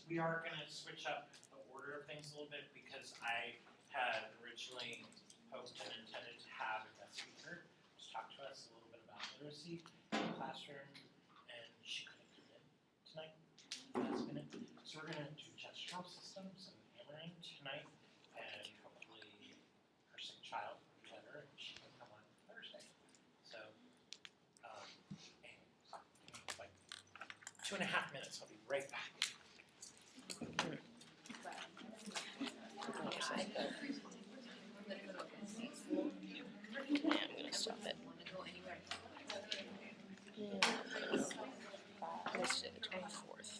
we are going to switch up the order of things a little bit because I had originally hoped and intended to have a guest speaker to talk to us a little bit about literacy in the classroom, and she couldn't come in tonight last minute. So we're going to do gestural systems and hammering tonight, and hopefully her sick child will be better and she can come on Thursday. So, like 2.5 minutes, I'll be right back. Yeah, I'm gonna stop it. Wednesday the 24th.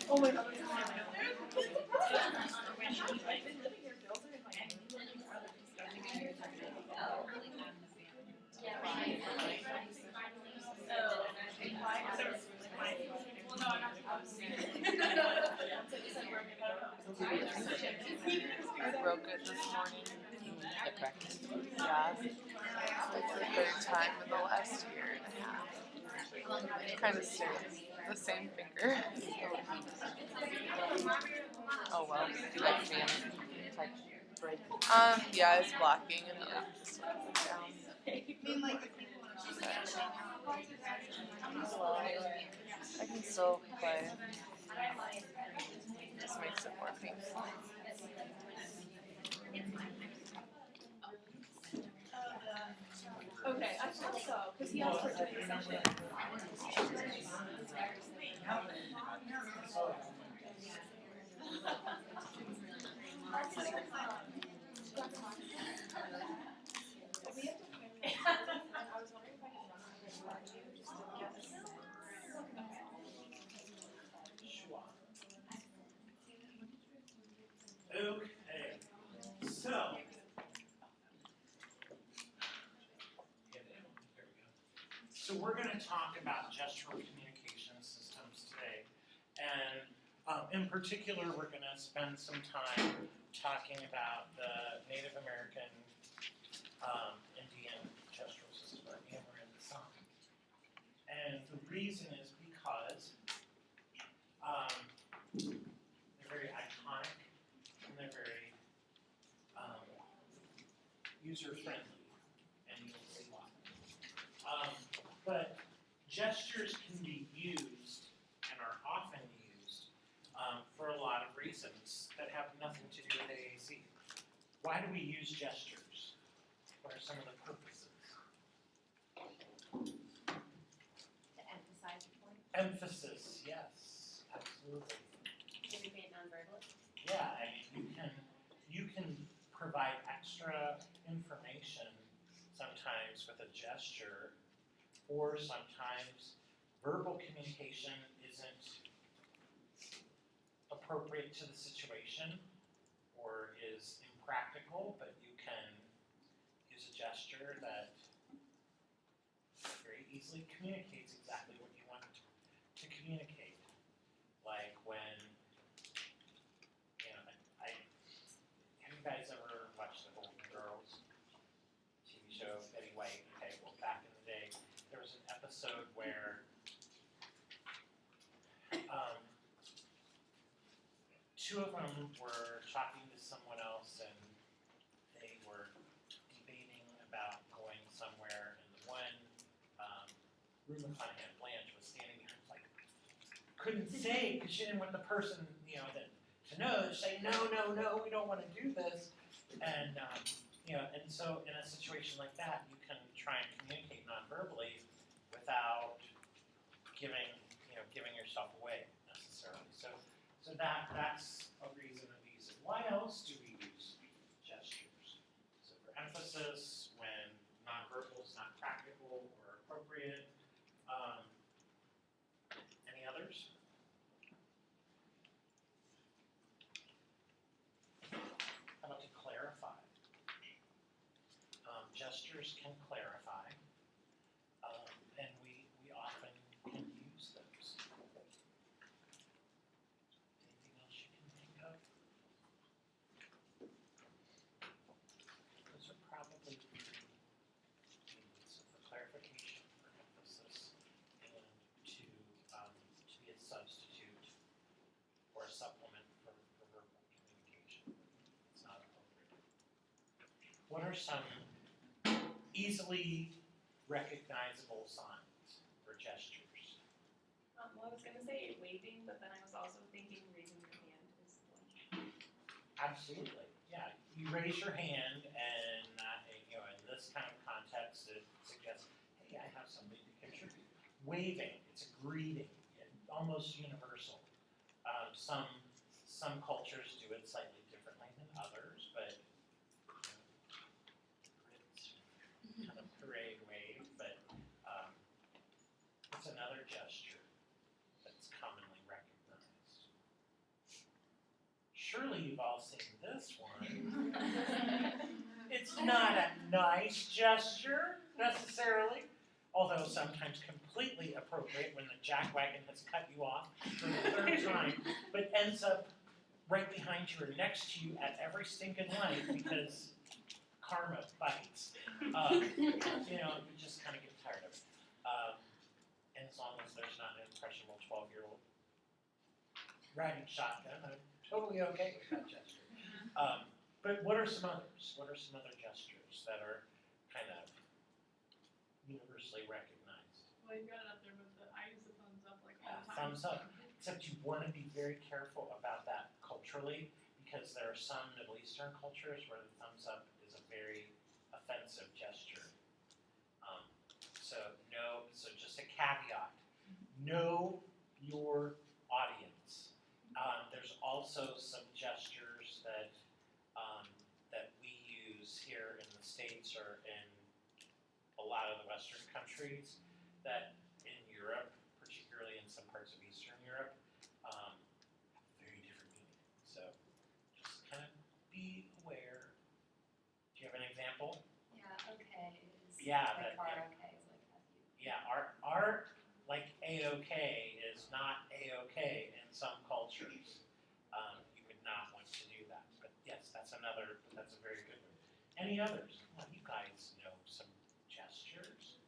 Oh my god. I broke it this morning. The practice. Yeah. It's the third time in the last year and a half. Kind of stings. The same finger. Oh well. You like fan type break? Yeah, it's blocking and then I just went down. I can still play. It just makes it more painful. Okay, I thought so, because he asked for it to be session. Okay, so So we're going to talk about gestural communication systems today, and in particular, we're going to spend some time talking about the Native American Indian gestural system, or Amur and the Song. And the reason is because they're very iconic and they're very user-friendly, and you'll see why. But gestures can be used and are often used for a lot of reasons that have nothing to do with AAC. Why do we use gestures? What are some of the purposes? To emphasize your point. Emphasis, yes, absolutely. Communicate non-verbally. Yeah, I mean you can provide extra information sometimes with a gesture, or sometimes verbal communication isn't appropriate to the situation or is impractical, but you can use a gesture that very easily communicates exactly what you want to communicate. Like when, have you guys ever watched the Golden Girls TV show, Betty White? Okay, well back in the day, there was an episode where two of them were talking to someone else and they were debating about going somewhere, and the one, Rue McClanahan, Blanche, was standing there and like, couldn't say because she didn't want the person, to know, say, no, we don't want to do this. And, and so in a situation like that, you can try and communicate non-verbally without giving yourself away necessarily. So that's a reason gestures can clarify, and we often can use those. Anything else you can think of? Those are probably the needs for clarification, for emphasis, and to be a substitute or a supplement for verbal communication. It's not appropriate. What are some easily recognizable signs or gestures? Well, I was gonna say waving, but then I was also thinking raising your hand is one. Absolutely, yeah. You raise your hand, and you know, in this kind of context, it suggests, hey, I have something to contribute. Waving, it's a greeting, almost universal. Some cultures do it slightly differently than others, but it's kind of parade wave, but it's another gesture that's commonly recognized. Surely you've all seen this one. It's not a nice gesture, necessarily, although sometimes completely appropriate when the jackwagon has cut you off for the third time, but ends up right behind you or next to you at every stinking light because karma bites. You know, you just kind of get tired of it. And as long as there's not an impressionable 12-year-old riding shotgun, I'm totally okay with that gesture. But what are some others? What are some other gestures that are kind of universally recognized? Well, you got it up there, but I use the thumbs up like all the time. Thumbs up. Except you want to be very careful about that culturally, because there are some Middle Eastern cultures where the thumbs up is a very offensive gesture. So just a caveat. Know your audience. There's also some gestures that we use here in the States or in a lot of the Western countries that in Europe, particularly in some parts of Eastern Europe, have very different meaning. So just kind of be aware. Do you have an example? Yeah, okay is Yeah, like that- okay is like F you. Yeah, our like A-OK is not A-OK in some cultures. You would not want to do that. But yes, that's a very good one. Any others? Well, you guys know some gestures.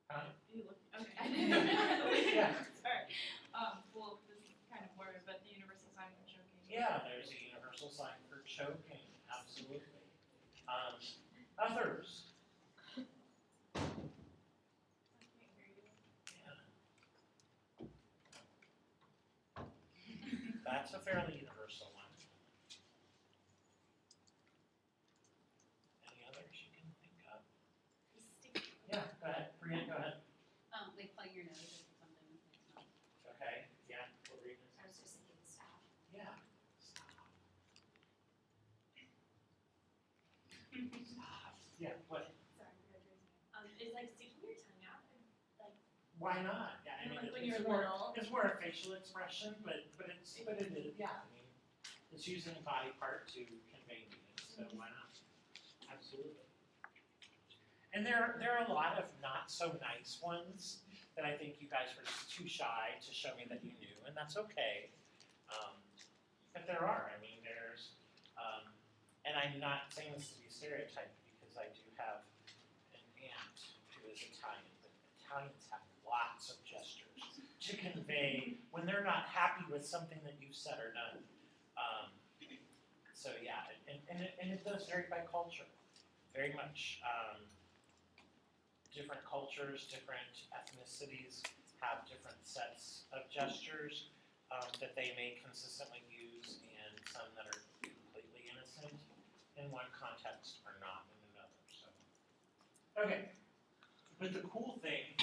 Huh? You look, okay. Yeah. Sorry. Well, this is kind of word, but the universal sign for choking. Yeah, there's a universal sign for choking, absolutely. Others? I can't hear you. Yeah. That's a fairly universal one. Any others you can think of? Yeah, go ahead. Brianna, go ahead. Like plug your nose or something. It's not. Okay, yeah, what were you gonna say? I was just thinking stop. Yeah. Stop. Yeah, what? Sorry, you guys raising it. It's like sticking your tongue out. Why not? Yeah, I You know, mean, like when it's you're more, little. it's more a facial expression, but it is, yeah, I mean, it's using a body part to convey meaning, so why not? Absolutely. And there are a lot of not so nice ones that I think you guys were just too shy to show me that you knew, and that's okay. But there are, I mean, there's, and I'm not saying this to be stereotyped because I do have an aunt who is Italian, but Italians have lots of gestures to convey when they're not happy with something that you've said or done. So yeah, and it does vary by culture, very much. Different cultures, different ethnicities have different sets of gestures that they may consistently use, and some that are completely innocent in one context or not in another. So, okay. But the cool thing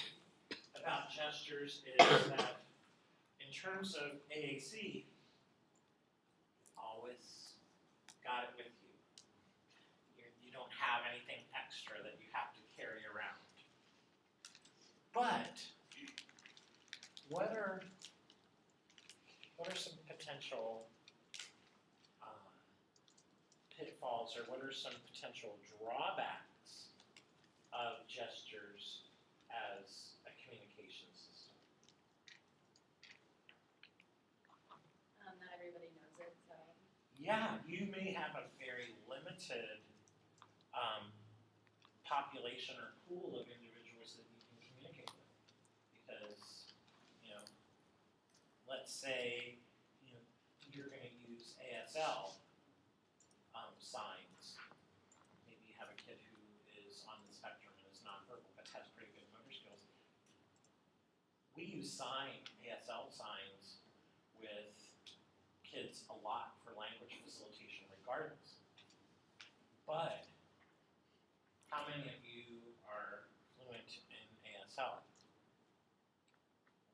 about gestures is that in terms of AAC, always got it with you. You don't have anything extra that you have to carry around. But what are some potential pitfalls pitfalls, or what are some potential drawbacks of gestures as a communication system? Not everybody knows it, so. Yeah, you may have a very limited population or pool of individuals that you can communicate with. Because, you know, let's say, you know, you're going to use ASL signs. Maybe you have a kid who is on the spectrum and is nonverbal but has pretty good motor skills. We use ASL signs with kids a lot for language facilitation regardless. But how many of you are fluent in ASL?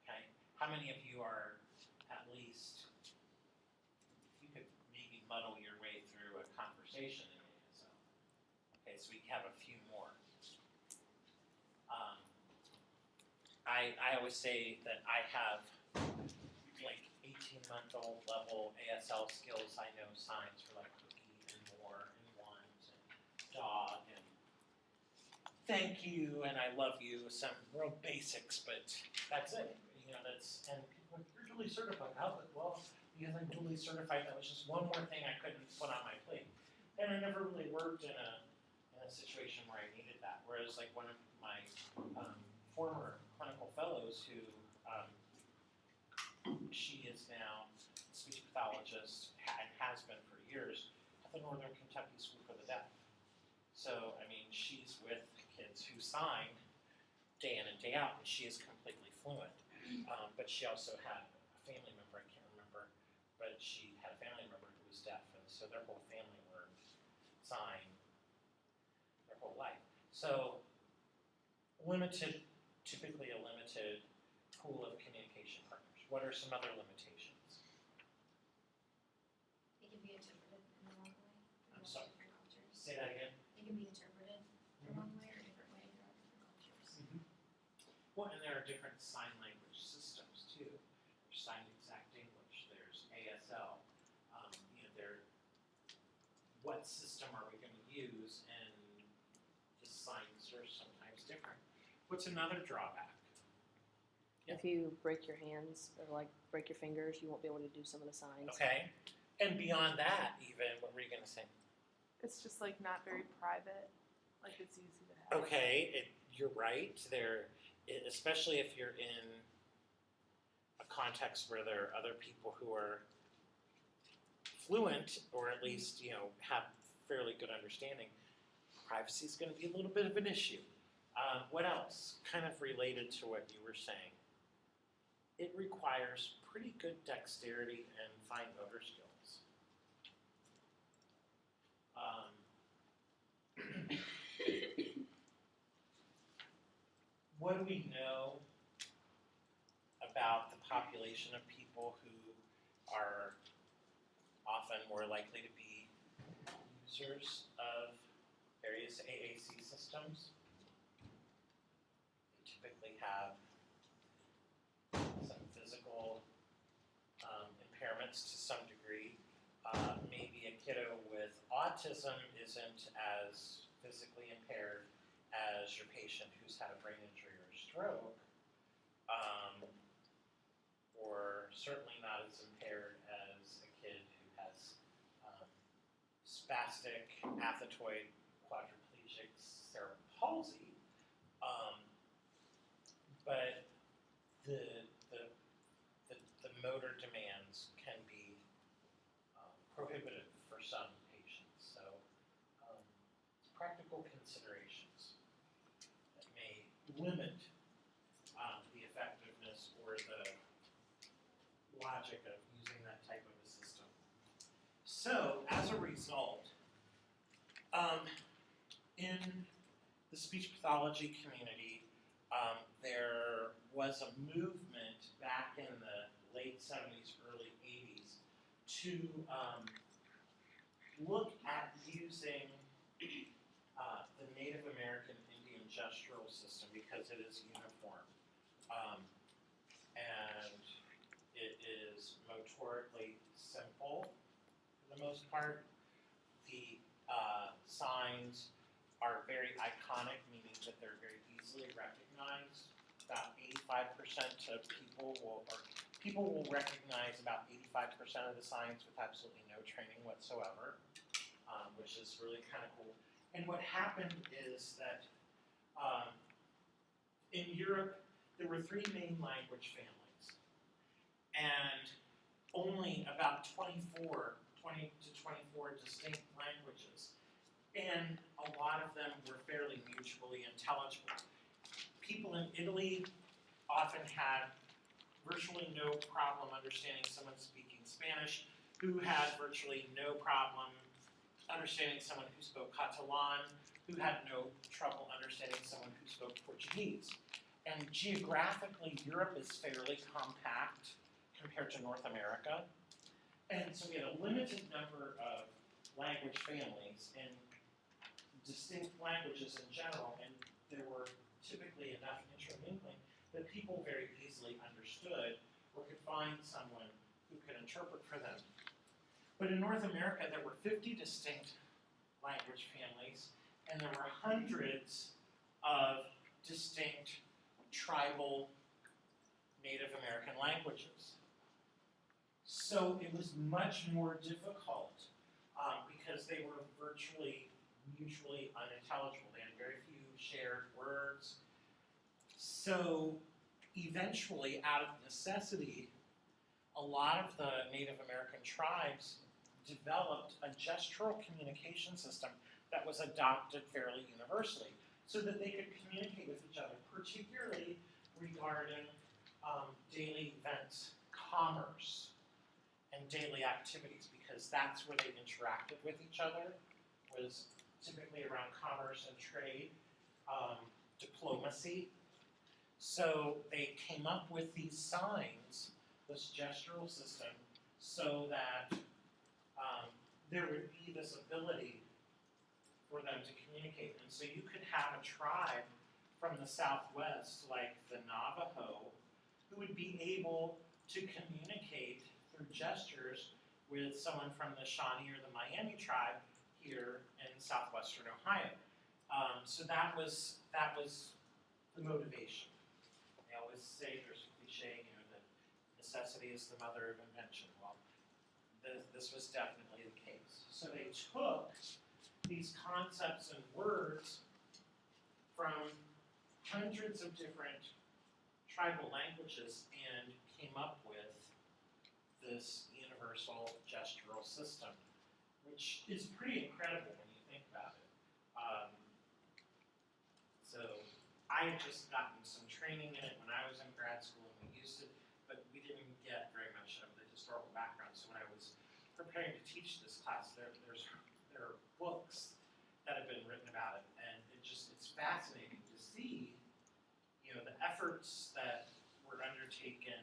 Okay. How many of you are at least, you could maybe muddle your way through a conversation in ASL? Okay, so we have a few more. I always say that I have like 18-month-old level ASL skills. I know signs for like cookie and more and want and dog and thank you and I love you, some real basics, but that's it. You know, that's, and people are, you're duly certified. How's it? Well, because I'm duly certified, that was just one more thing I couldn't put on my plate. And I never really worked in a situation where I needed that. Whereas like one of my former clinical fellows who, she is now a speech pathologist and has been for years at the Northern Kentucky School for the Deaf. So, I mean, she's with kids who sign day in and day out, and she is completely fluent. But she also had a family member, I can't remember, but she had a family member who was deaf, and so their whole family learned sign their whole life. So, typically a limited pool of communication partners. What are some other limitations? It can be interpreted in the wrong way. I'm throughout sorry. different cultures. Say that again. It can be interpreted the wrong way or a different way throughout different cultures. Well, and there are different sign language systems too. There's Sign Exact English. There's ASL. What system are we going to use? And the signs are sometimes different. What's another drawback? Yeah. If you break your hands or like break your fingers, you won't be able to do some of the signs. Okay. And beyond that, even, what were you going to say? It's just like not very private. Like it's easy to have. Okay, you're right. Especially if you're in a context where there are other people who are fluent, or at least, you know, have fairly good understanding, privacy is going to be a little bit of an issue. What else? Kind of related to what you were saying. It requires pretty good dexterity and fine motor skills. What do we know about the population of people who are often more likely to be users of various AAC systems? They typically have some physical impairments to some degree. Maybe a kiddo with autism isn't as physically impaired as your patient who's had a brain injury or a stroke, or certainly not as impaired as a kid who has spastic athetoid quadriplegic cerebral palsy. But the motor demands can be prohibitive for some patients. So practical considerations that may limit the effectiveness or the logic of using that type of a system. So as a result, in the speech pathology community, there was a movement back in the late 70s, early 80s to look at using the Native American Indian gestural system because it is uniform and it is motorically simple for the most part. The signs are very iconic, meaning that they're very easily recognized. About 85% of people will recognize about 85% of the signs with absolutely no training whatsoever, which is really kind of cool. And what happened is that in Europe, there were 3 main language families, and only about 20 to 24 distinct languages, and a lot of them were fairly mutually intelligible. People in Italy often had virtually no problem understanding someone speaking Spanish, who had virtually no problem understanding someone who spoke Catalan, who had no trouble understanding someone who spoke Portuguese. And geographically, Europe is fairly compact compared to North America. And so we had a limited number of language families and distinct languages in general, and there were typically enough intermingling that people very easily understood or could find someone who could interpret for them. But in North America, there were 50 distinct language families, and there were hundreds of distinct tribal Native American languages. So it was much more difficult because they were virtually mutually unintelligible. They had very few shared words. So eventually, out of necessity, a lot of the Native American tribes developed a gestural communication system that was adopted fairly universally so that they could communicate with each other, particularly regarding daily events, commerce, and daily activities, because that's where they interacted with each other, was typically around commerce and trade, diplomacy. So they came up with these signs, this gestural system, so that there would be this ability for them to communicate. And so you could have a tribe from the Southwest, like the Navajo, who would be able to communicate through gestures with someone from the Shawnee or the Miami tribe here in southwestern Ohio. So that was the motivation. They always say, there's a cliche, that necessity is the mother of invention. Well, this was definitely the case. So they took these concepts and words from hundreds of different tribal languages and came up with this universal gestural system, which is pretty incredible when you think about it. So I had just gotten some training in it when I was in grad school, and we used it, but we didn't get very much of the historical background. So when I was preparing to teach this class, there are books that have been written about it, and it's fascinating to see, the efforts that were undertaken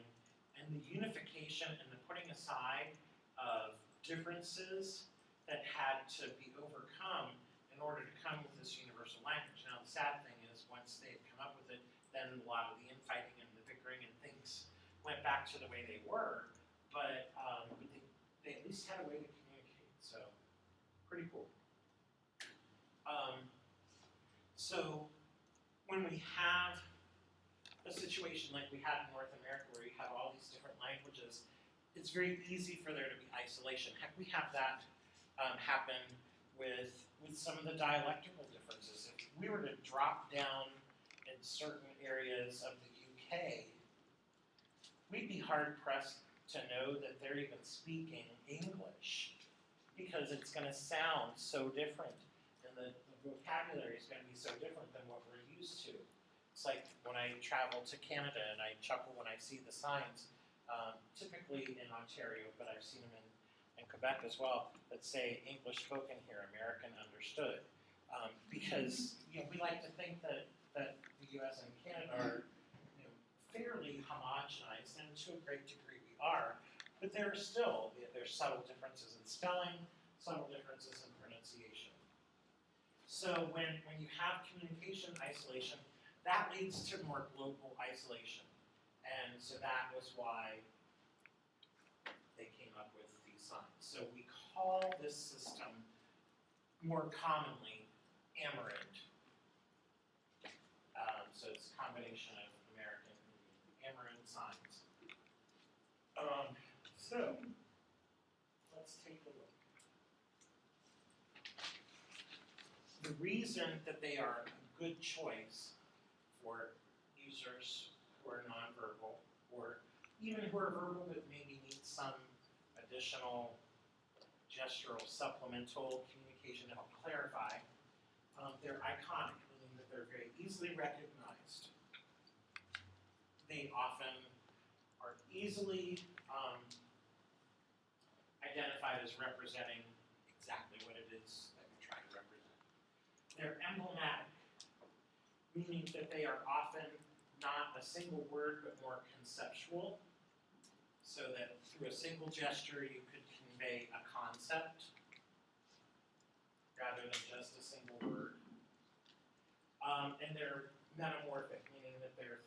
and the unification and the putting aside of differences that had to be overcome in order to come with this universal language. Now, the sad thing is, once they had come up with it, then a lot of the infighting and the bickering and things went back to the way they were, but they at least had a way to communicate, so pretty cool. So when we have a situation like we had in North America where you have all these different languages, it's very easy for there to be isolation. Heck, we have that happen with some of the dialectical differences. If we were to drop down in certain areas of the UK, we'd be hard-pressed to know that they're even speaking English, because it's going to sound so different, and the vocabulary is going to be so different than what we're used to. It's like when I travel to Canada and I chuckle when I see the signs, typically in Ontario, but I've seen them in Quebec as well, that say English spoken here, American understood. Because we like to think that the US and Canada are fairly homogenized, and to a great degree we are, but there's subtle differences in spelling, subtle differences in pronunciation. So when you have communication isolation, that leads to more global isolation. And so that was why they came up with these signs. So we call this system more commonly Amerind. So it's a combination of American and Amerind signs. So let's take a look. The reason that they are a good choice for users who are nonverbal, or even who are verbal but maybe need some additional gestural supplemental communication to help clarify, they're iconic, meaning that they're very easily recognized. They often are easily identified as representing exactly what it is that we're trying to represent. They're emblematic, meaning that they are often not a single word but more conceptual, so that through a single gesture you could convey a concept rather than just a single word. And they're metamorphic, meaning that they're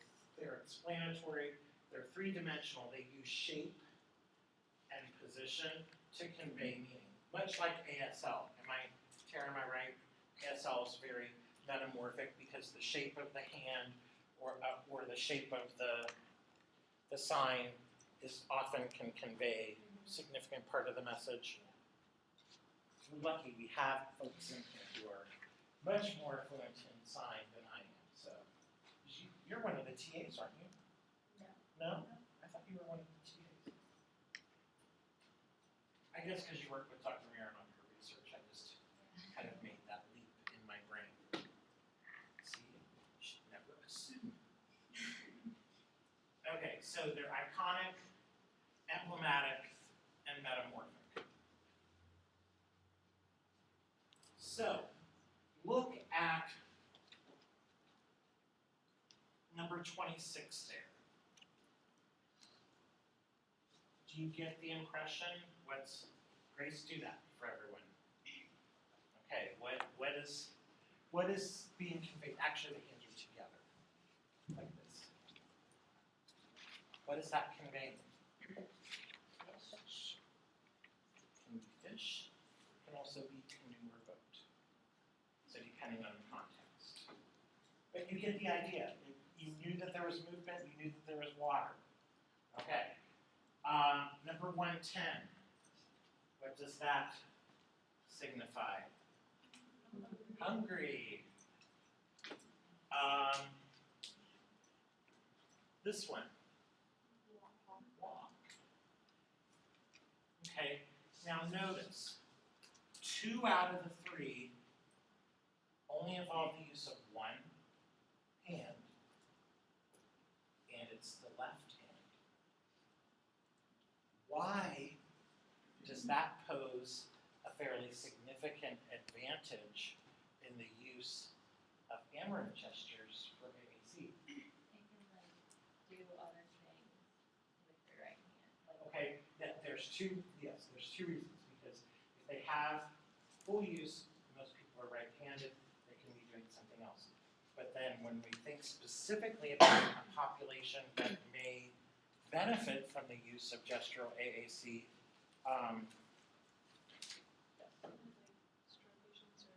explanatory, they're three-dimensional, they use shape and position to convey meaning. Much like ASL. Tara, am I right? ASL is very metamorphic because the shape of the hand or the shape of the sign is often can convey a significant part of the message. We're lucky we have folks in here who are much more fluent in sign than I am. So you're one of the TAs, aren't you? No? I thought you were one of the TAs. I guess because you work with Dr. Marin on her research, I just kind of made that leap in my brain. See, you should never assume. Okay, so they're iconic, emblematic, and metamorphic. So, look at number 26 there. Do you get the impression? Grace, do that for everyone. Okay, what is being conveyed? Actually, the hands are together, like this. What is that conveying? Fish. Can be fish. It can also be canoe or boat. So depending on the context. But you get the idea. You knew that there was movement. You knew that there was water. Okay. Number 110. What does that signify? Hungry. This one. Walk. Okay, now notice, 2 out of the 3 only involve the use of one hand, and it's the left hand. Why does that pose a fairly significant advantage in the use of Amerind gestures for AAC? They can like do other things with their right hand. Like, Okay, there's two reasons, because if they have full use, most people are right-handed, they can be doing something else. But then when we think specifically about a population that may benefit from the use of gestural AAC,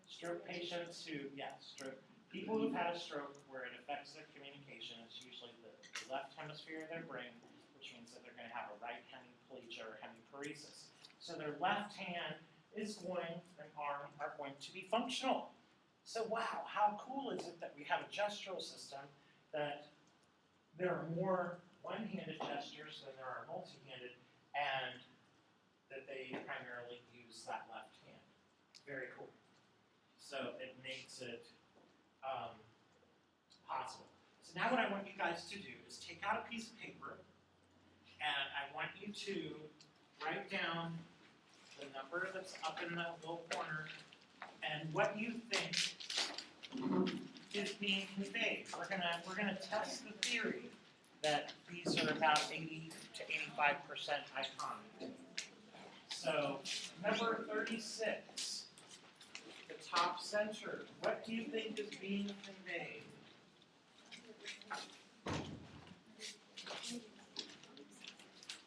stroke patients people who've had a stroke where it affects their communication, it's usually the left hemisphere of their brain, which means that they're going to have a right hemiplegia or hemiparesis. So their left hand and arm are going to be functional. So wow, how cool is it that we have a gestural system that there are more one-handed gestures than there are multi-handed, and that they primarily use that left hand. Very cool. So it makes it possible. So now what I want you guys to do is take out a piece of paper, and I want you to write down the number that's up in the little corner and what you think is being conveyed. We're gonna test the theory that these are about 80 to 85% iconic. So number 36, the top center. What do you think is being conveyed?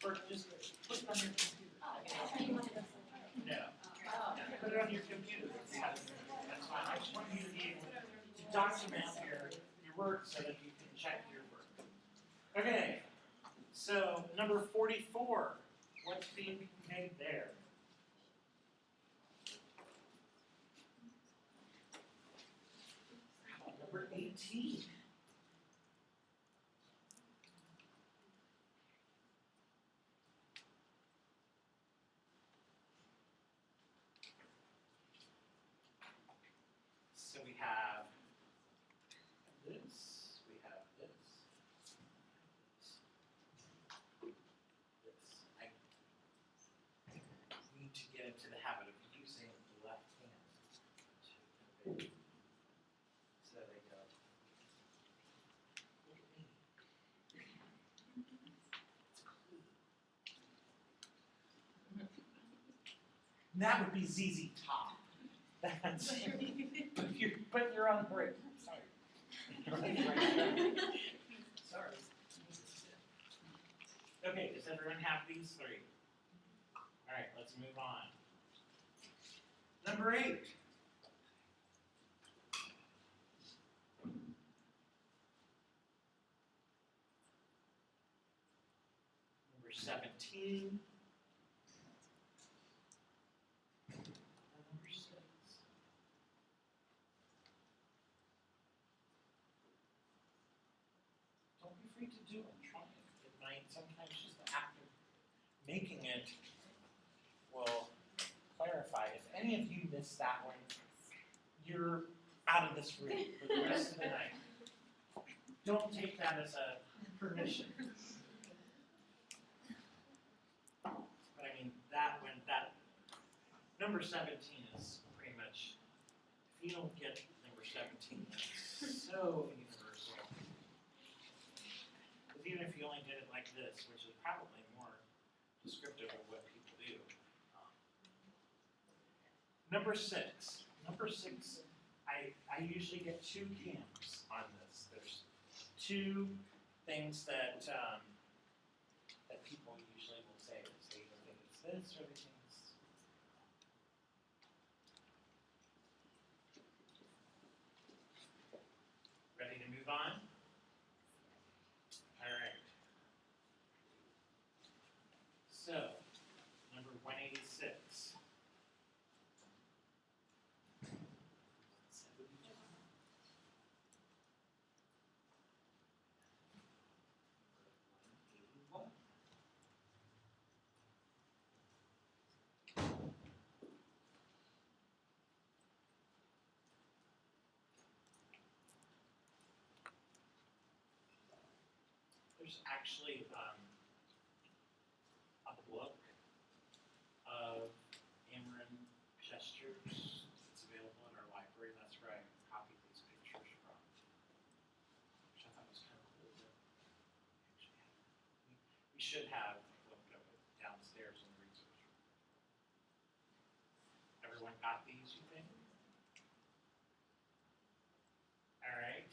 Or just click on your computer. oh, okay, I thought you wanted us to. No. Oh. Put it on your computer. That's fine. I just want you to be able to document your work so that you can check your work. Okay, so number 44, what's being made there? How about number 18? So we have this, we have this, this. I need to get into the habit of using the left hand. So there we go. Look at me. It's cool. That would be ZZ Top. That's but you're on break. Sorry. Sorry. Okay, does everyone have these three? Alright, let's move on. Number 8. Number 17. Number 6. Don't be afraid to do it. Try it. It might sometimes just the act of making it will clarify. If any of you miss that one, you're out of this room for the rest of the night. Don't take that as a permission. But I mean, that number 17 is pretty much, if you don't get number 17, that's so universal. Because even if you only did it like this, which is probably more descriptive of what people do. Number 6. Number 6, I usually get 2 camps on this. There's 2 things that that people usually will say. They either think it's this or they think it's. Ready to move on? All right. So, number 186. There's actually a book of Ameren gestures. It's available in our library. That's where I copied these pictures from. Which I thought was kind of cool. We should have a book of it downstairs in the research room. Everyone got these, you think? All right.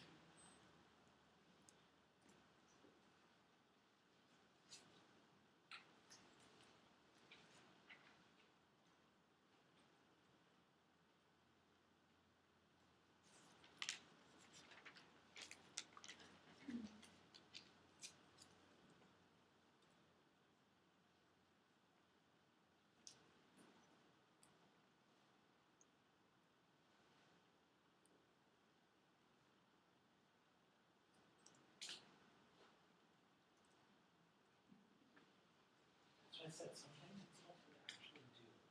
That's what I said. Sometimes it's helpful to actually do it.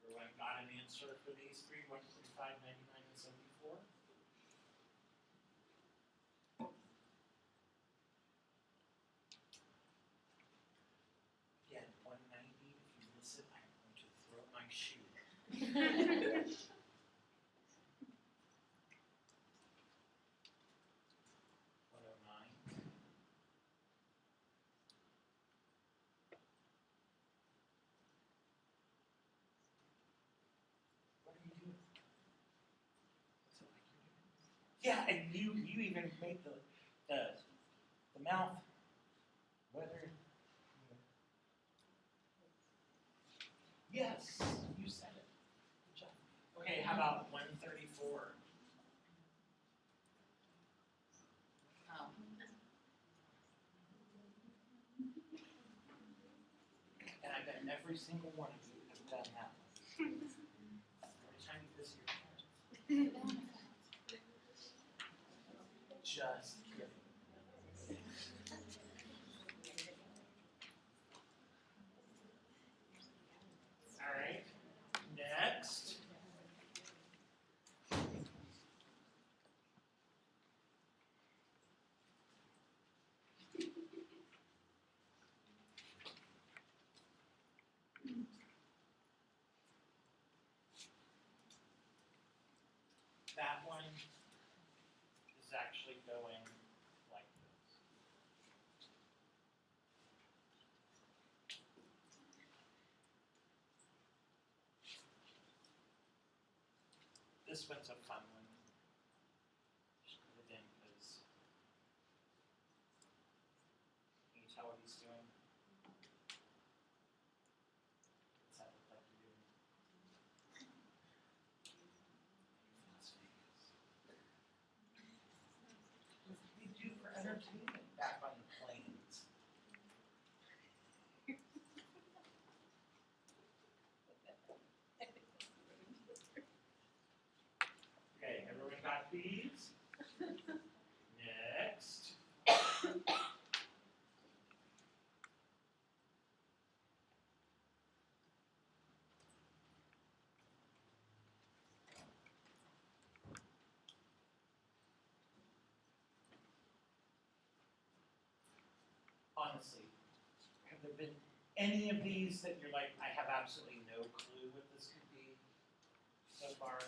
Everyone got an answer for these 3, 145, 99, and 74? Again, 190, if you miss it, I'm going to throw my shoe. 109. What are you doing? What's it like you're doing? Yeah, and you even made the mouth. Whether Yes, you said it. Good job. Okay, how about 134? And I bet every single one of you have done that one. Every time you visit your parents. Just kidding. All right, next. That one is actually going like this. This one's a fun one. Just put it in because can you tell what he's doing? What's that look like you're doing? Las Vegas. What do they do for entertainment back on the plains? Okay, everyone got these? Next. Honestly, have there been any of these that you're like, I have absolutely no clue what this could be so far?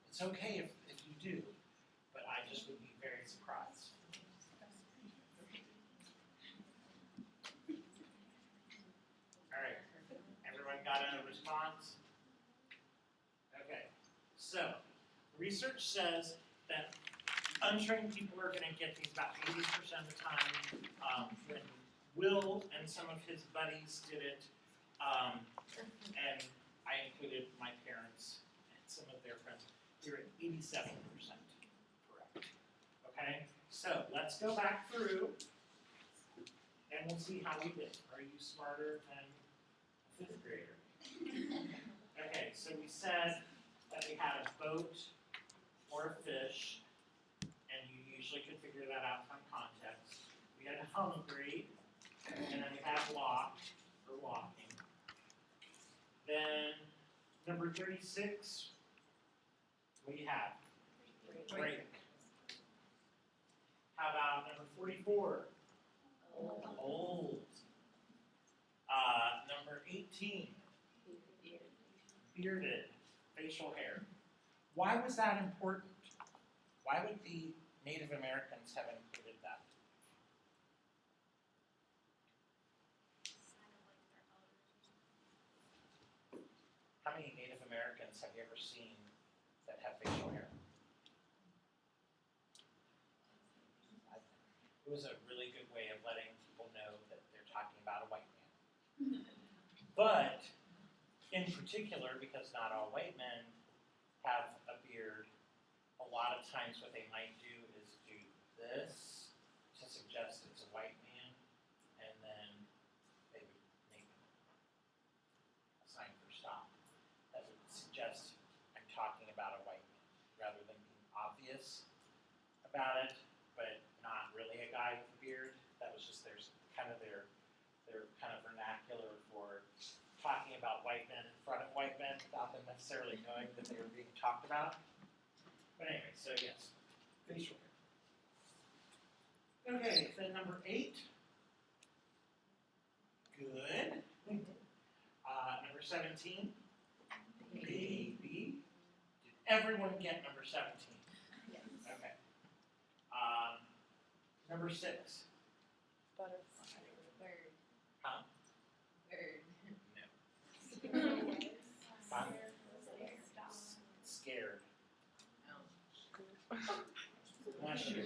It's okay if you do, but I just would be very surprised. All right, everyone got a response? Okay, so research says that untrained people are going to get these about 80% of the time. When Will and some of his buddies did it, and I included my parents and some of their friends, we were at 87% correct. Okay, so let's go back through and we'll see how we did. Are you smarter than a 5th grader? Okay, so we said that we had a boat or a fish, and you usually could figure that out from context. We had hungry, and then we had walked or walking. Then number 36, we have break. How about number 44? Old. Number 18, bearded, facial hair. Why was that important? Why would the Native Americans have included that? How many Native Americans have you ever seen that have facial hair? It was a really good way of letting people know that they're talking about a white man. But, in particular, because not all white men have a beard, a lot of times what they might do is do this to suggest it's a white man, and then they would make a sign for stop. That would suggest I'm talking about a white man, rather than being obvious about it, but not really a guy with a beard. That was just their kind of vernacular for talking about white men in front of white men without them necessarily knowing that they were being talked about. But anyway, so yes, facial hair. Okay, then number 8. Good. Number 17. Baby. Did everyone get number 17? Yes. Okay. Number 6. Butterfly. Bird. Huh? Bird. No. Scared. Bless you.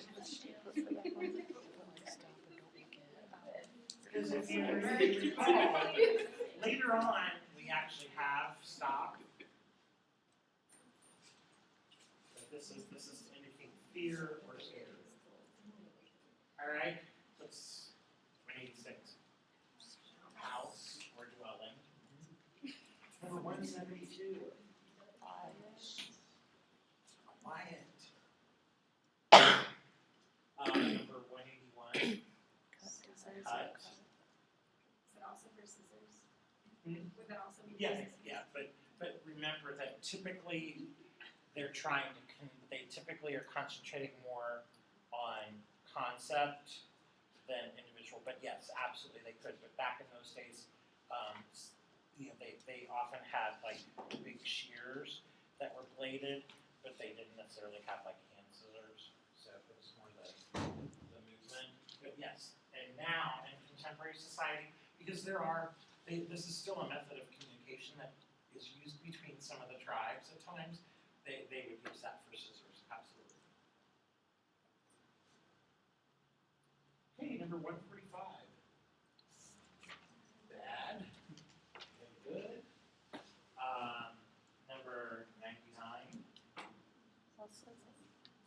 Because if you recall, later on, we actually have stop. But this is to indicate fear or scare. Alright, let's 186. House or dwelling. Number 172. Quiet. Number 181. Cut. Is it also for scissors? Hmm? Would that also be? for Yeah, scissors? yeah, but remember that typically they're trying to, they typically are concentrating more on concept than individual, but yes, absolutely they could, but back in those days, you know, they often had like big shears that were bladed, but they didn't necessarily have like hand scissors, so it was more the movement, but yes, and now in contemporary society, because this is still a method of communication that is used between some of the tribes at times, they would use that for scissors, absolutely. Okay, number 145. Bad. Very good. Number 99.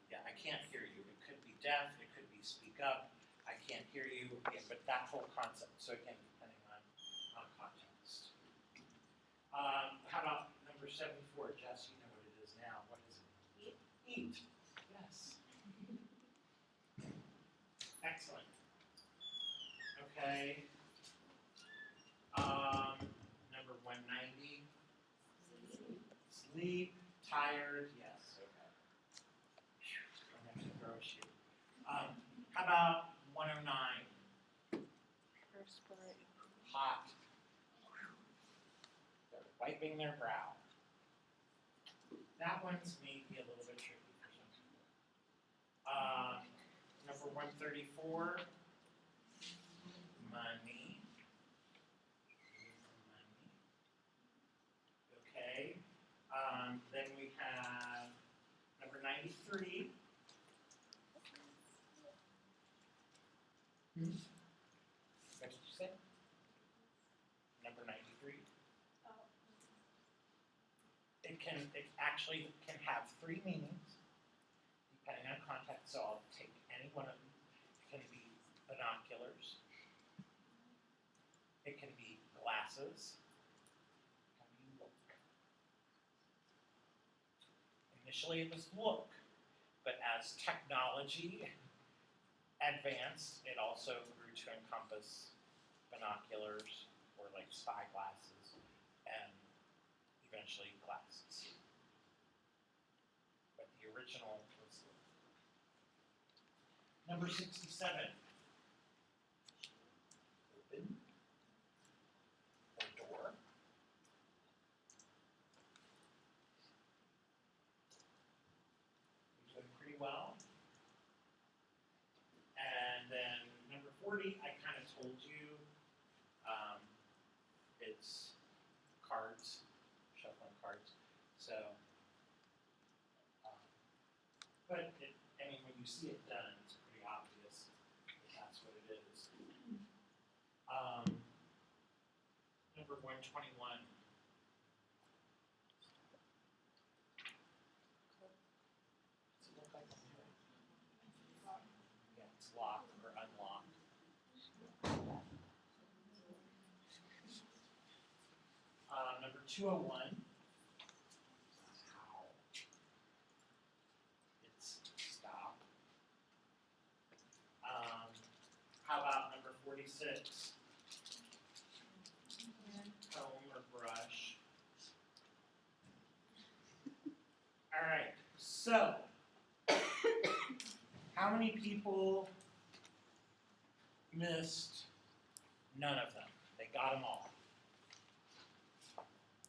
Yeah, I can't hear you. It could be deaf, it could be speak up. I can't hear you, yeah, but that whole concept. So again, depending on context. How about number 74? Jess, you know what it is now. What is it? Eat. Yes. Excellent. Okay. Number 190. Sleep. Tired. Yes. Okay. Don't have to throw a shoe. How about 109? Hot. They're wiping their brow. That one's maybe a little bit tricky for some people. Number 134. Money. Okay. Then we have number 93. What did you say? Number 93. It actually can have 3 meanings, depending on context, so I'll take any one of them. It can be binoculars. It can be glasses. It can be look. Initially it was look, but as technology advanced, it also grew to encompass binoculars or like spy glasses and eventually glasses. But the original was look. Number 67. Open. Or door. We're doing pretty well. And then number 40, I kind of told you, it's cards, shuffling cards. So, but I mean, when you see it done, it's pretty obvious that that's what it is. Number 121. Does it look like I'm here? Yeah, it's locked or unlocked. Number 201. How? It's stop. How about number 46? Comb or brush. Alright, so how many people missed none of them? They got them all.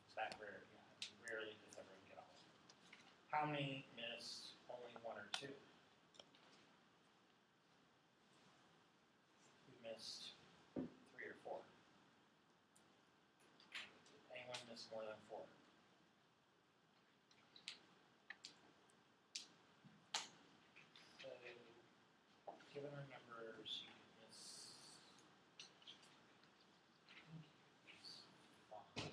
It's that rare, yeah. Rarely does everyone get all of them. How many missed only 1 or 2? Who missed 3 or 4? Did anyone miss more than 4? So, given our numbers, you can miss 5.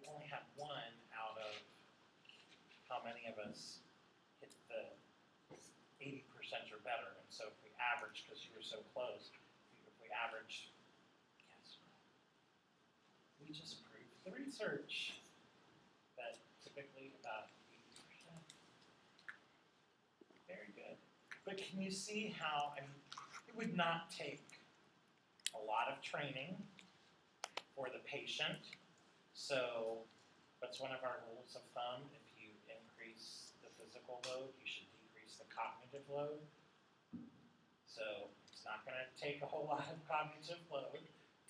we only had one out of how many of us hit the 80% or better. And so if we average, because you were so close, if we average, guess what? We just proved the research that typically about 80%. Very good. But can you see how, I mean, it would not take a lot of training for the patient. So what's one of our rules of thumb? If you increase the physical load, you should decrease the cognitive load. So it's not going to take a whole lot of cognitive load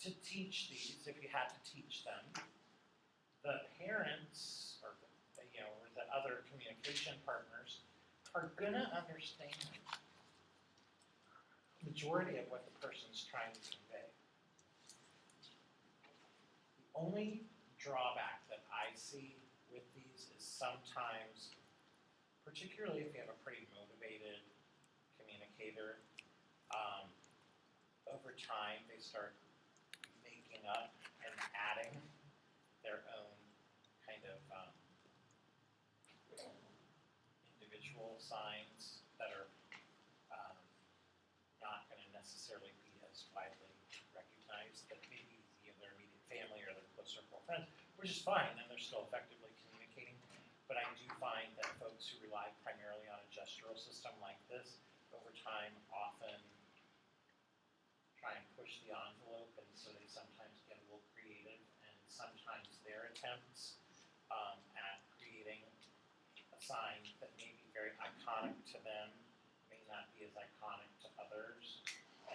to teach these if you had to teach them. The parents or the other communication partners are going to understand the majority of what the person's trying to convey. The only drawback that I see with these is sometimes, particularly if you have a pretty motivated communicator, over time they start making up and adding their own kind of individual signs that are not going to necessarily be as widely recognized that maybe their immediate family or their close circle of friends, which is fine, and they're still effectively communicating. But I do find that folks who rely primarily on a gestural system like this, over time, often try and push the envelope, and so they sometimes get a little creative, and sometimes their attempts at creating a sign that may be very iconic to them may not be as iconic to others,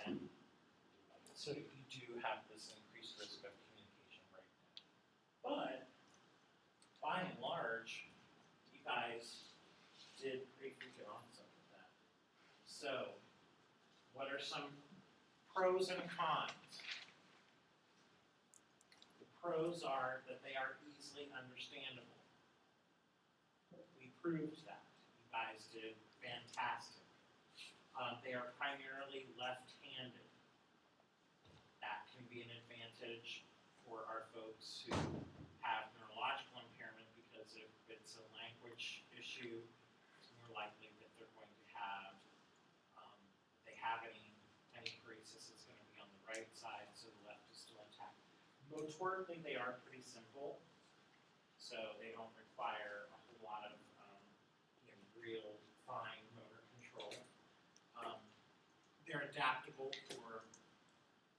and so you do have this increased risk of communication breakdown. But by and large, you guys did pretty good on some of that. So, what are some pros and cons? The pros are that they are easily understandable. We proved that. You guys did fantastic. They are primarily left-handed. That can be an advantage for our folks who have neurological impairment, because if it's a language issue, it's more likely that they're going to have, if they have any paresis, it's going to be on the right side, so the left is still intact. Motorically, they are pretty simple, so they don't require a whole lot of real fine motor control. They're adaptable for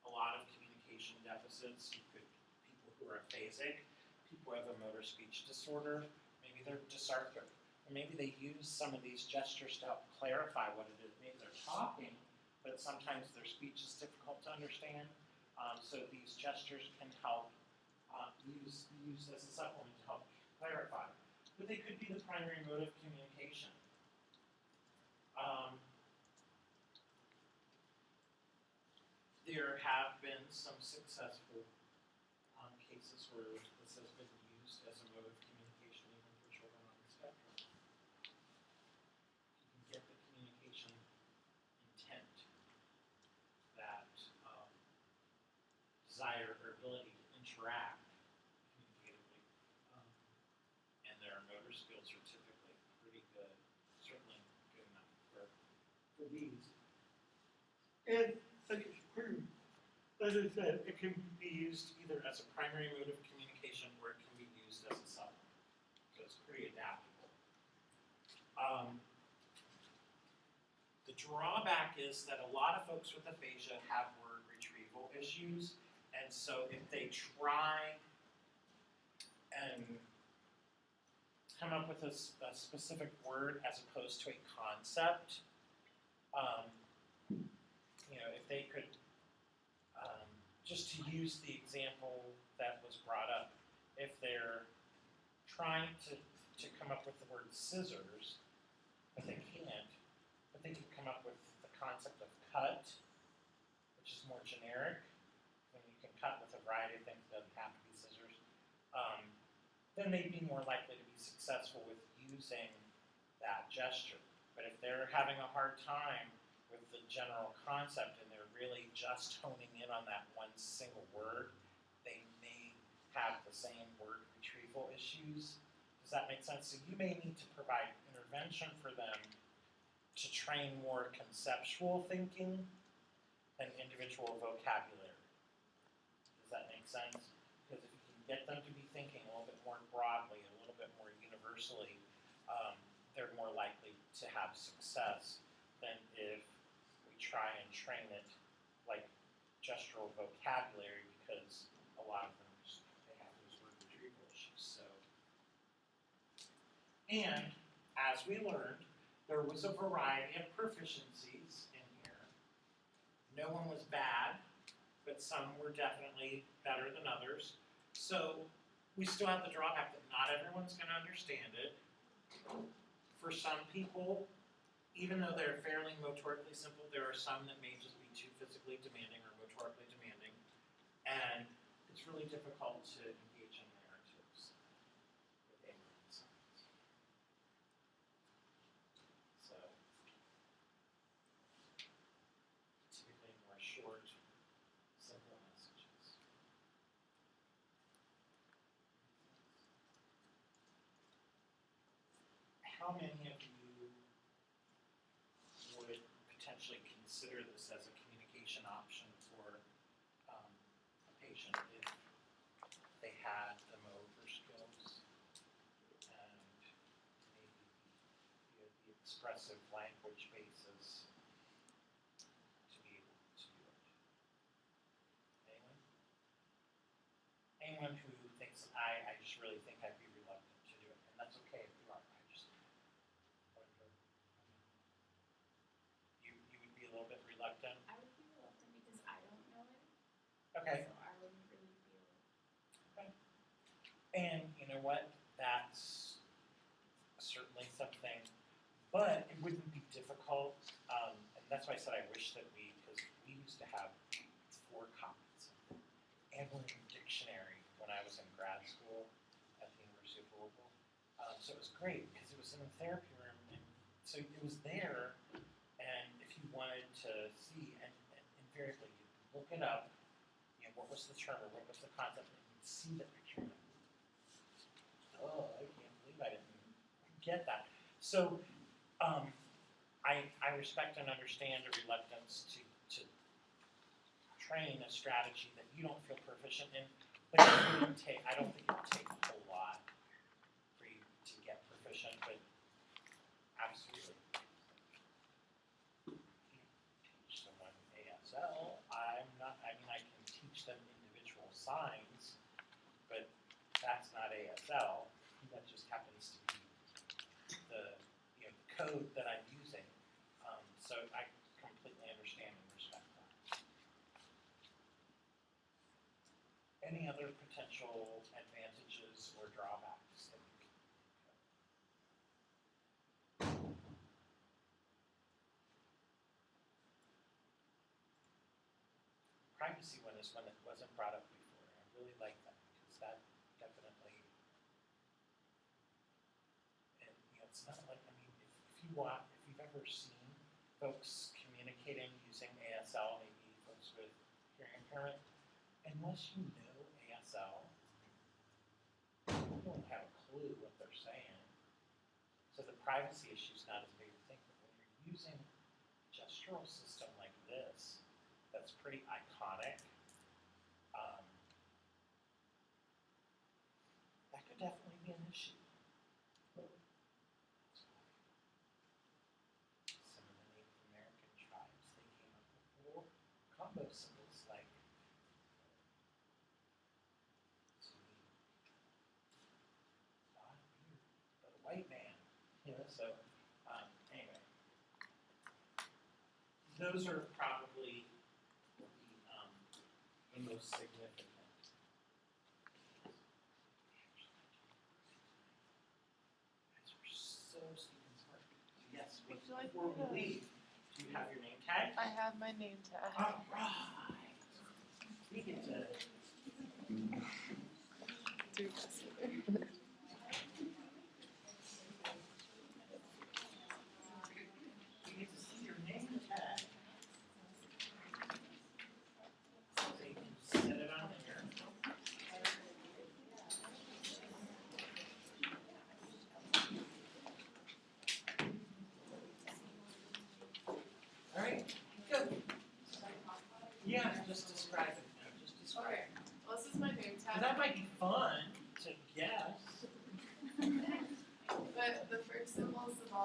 a lot of communication deficits. People who are aphasic, people who have a motor speech disorder, maybe they're dysarthric, or maybe they use some of these gestures to help clarify what it is. Maybe they're talking, but sometimes their speech is difficult to understand. So these gestures can help use as a supplement to help clarify. But they could be the primary mode of communication. There have been some successful cases where this has been used as a mode of communication even for children on the spectrum. You can get the communication intent, that desire or ability to interact communicatively, and their motor skills are typically pretty good, certainly good enough for these. And as I said, it can be used either as a primary mode of communication or it can be used as a supplement. So it's pretty adaptable. The drawback is that a lot of folks with aphasia have word retrieval issues, and so if they try and come up with a specific word as opposed to a concept, if they could, just to use the example that was brought up, if they're trying to come up with the word scissors, but they can't, but they can come up with the concept of cut, which is more generic, and you can cut with a variety of things, it doesn't have to be scissors, then they'd be more likely to be successful with using that gesture. But if they're having a hard time with the general concept and they're really just honing in on that one single word, they may have the same word retrieval retrieval issues. Does that make sense? So you may need to provide intervention for them to train more conceptual thinking than individual vocabulary. Does that make sense? Because if you can get them to be thinking a little bit more broadly, a little bit more universally, they're more likely to have success than if we try and train it like gestural vocabulary, because a lot of them they have those word retrieval issues. So, and as we learned, there was a variety of proficiencies in here. No one was bad, but some were definitely better than others. So we still have the drawback that not everyone's going to understand it. For some people, even though they're fairly motorically simple, there are some that may just be too physically demanding or motorically demanding, and it's really difficult to engage in narratives with alien signs. So, typically more short, simple messages. How many of you would potentially consider this as a communication option for a patient if they had the motor skills and maybe the expressive language basis to be able to do it? Anyone? Anyone who thinks, I just really think I'd be reluctant to do it, and that's okay if you are. I just wonder. You would be a little bit reluctant? I would be reluctant because I don't know it. Okay. So I wouldn't really feel. And you know what? That's certainly something, but it wouldn't be difficult. And that's why I said I wish that because we used to have 4 copies of Ambling Dictionary when I was in grad school at the University of Louisville. So it was great because it was in the therapy room, and so it was there. And if you wanted to see, and invariably you look it up, you know, what was the term or what was the concept, and you'd see the picture. Oh, I can't believe I didn't get that. So, I respect and understand a reluctance to train a strategy that you don't feel proficient in, but it wouldn't take, I don't think it would take a whole lot for you to get proficient, but absolutely. You teach someone ASL, I can teach them individual signs, but that's not ASL. That just happens to be the code that I'm using. So I completely understand and respect that. Any other potential advantages or drawbacks that you can think of? Privacy one is one that wasn't brought up before. I really like that because that definitely, and it's not like, if you've ever seen folks communicating using ASL, maybe folks with hearing impairment, unless you know ASL, you don't have a clue what they're saying. So the privacy issue is not as big a thing, but when you're using a gestural system like this, that's pretty iconic, that could definitely be an issue. Some of the Native American tribes, they came up with little combo symbols like but a white man, so anyway. Those are probably the most significant. Guys are so stinking smart. Yes, Would you like before me to- we leave, do you have your name tag? I have my name tag. All right. We get to. Do this here. We get to see your name tag. So you can set it on here.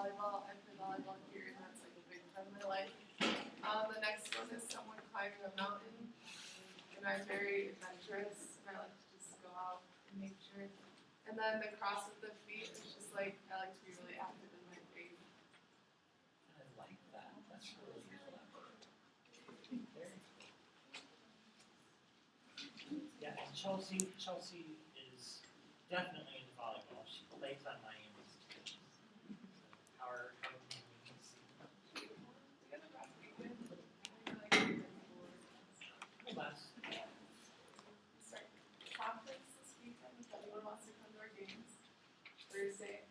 volleyball. I play volleyball here, and that's like a big part of my life. The next one is someone climbing a mountain, and I'm very adventurous, and I like to just go out in nature. And then the cross with the feet is just like, I like to be really active in my faith. I like that. That's really clever. Very cool. Yeah, and Chelsea is definitely into volleyball. She plays on Miami's team. Our we can see. We had a rough weekend. I like to Well, that's start conference this weekend if anyone wants to come to our games. Thursday